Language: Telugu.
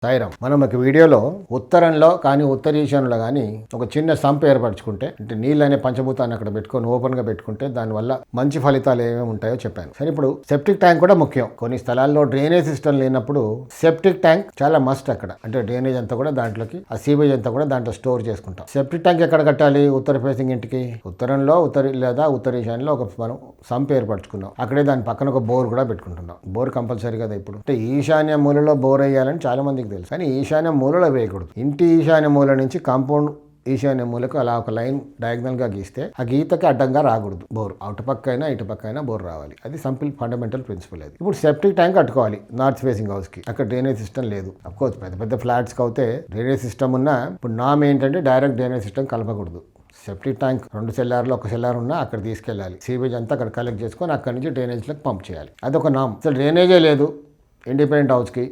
సాయిరామ్. మనం ఒక వీడియోలో ఉత్తరంలో కానీ ఉత్తర ఈశాన్యంలో కానీ ఒక చిన్న సంప్ ఏర్పరచుకుంటే అంటే నీళ్ళు అనే పంచభూతాన్ని అక్కడ పెట్టుకొని ఓపెన్గా పెట్టుకుంటే దానివల్ల మంచి ఫలితాలు ఏమేమి ఉంటాయో చెప్పాను. సరే, ఇప్పుడు సెప్టిక్ ట్యాంక్ కూడా ముఖ్యం. కొన్ని స్థలాల్లో డ్రైనేజ్ సిస్టమ్ లేనప్పుడు సెప్టిక్ ట్యాంక్ చాలా మస్ట్. అక్కడ అంటే డ్రైనేజ్ అంతా కూడా దాంట్లోకి, ఆ సీవేజ్ అంతా కూడా దాంట్లో స్టోర్ చేసుకుంటాం. సెప్టిక్ ట్యాంక్ ఎక్కడ కట్టాలి? ఉత్తర ఫేసింగ్ ఇంటికి ఉత్తరంలో లేదా ఉత్తర ఈశాన్యంలో ఒక మనం సంప్ ఏర్పరచుకున్నాం. అక్కడే దాని పక్కన ఒక బోర్ కూడా పెట్టుకుంటున్నాం. బోర్ కంపల్సరీ కదా. ఇప్పుడు అంటే ఈశాన్య మూలలో బోర్ వేయాలని చాలా మందికి తెలుసు, కానీ ఈశాన్య మూలలో వేయకూడదు. ఇంటి ఈశాన్య మూల నుంచి కాంపౌండ్ ఈశాన్య మూలకు అలా ఒక లైన్ డయాగ్నల్గా గీస్తే ఆ గీతకి అడ్డంగా రాకూడదు బోర్. అటుపక్క అయినా ఇటుపక్క అయినా బోర్ రావాలి. అది సింపుల్ ఫండమెంటల్ ప్రిన్సిపల్. అది ఇప్పుడు సెప్టిక్ ట్యాంక్ కట్టుకోవాలి నార్త్ ఫేసింగ్ హౌస్కి. అక్కడ డ్రైనేజ్ సిస్టమ్ లేదు. అఫ్కోర్స్ పెద్ద పెద్ద ఫ్లాట్స్కి అయితే డ్రైనేజ్ సిస్టమ్ ఉన్నా ఇప్పుడు నామ్ ఏంటంటే డైరెక్ట్ డ్రైనేజ్ సిస్టమ్ కలపకూడదు. సెప్టిక్ ట్యాంక్ 2 సెల్లార్లు 1 సెల్లార్ ఉన్నా అక్కడ తీసుకెళ్ళాలి. సీవేజ్ అంతా అక్కడ కలెక్ట్ చేసుకొని అక్కడి నుంచి డ్రైనేజ్లకు పంప్ చేయాలి. అదొక నామ్. అసలు డ్రైనేజే లేదు ఇండిపెండెంట్ హౌస్కి.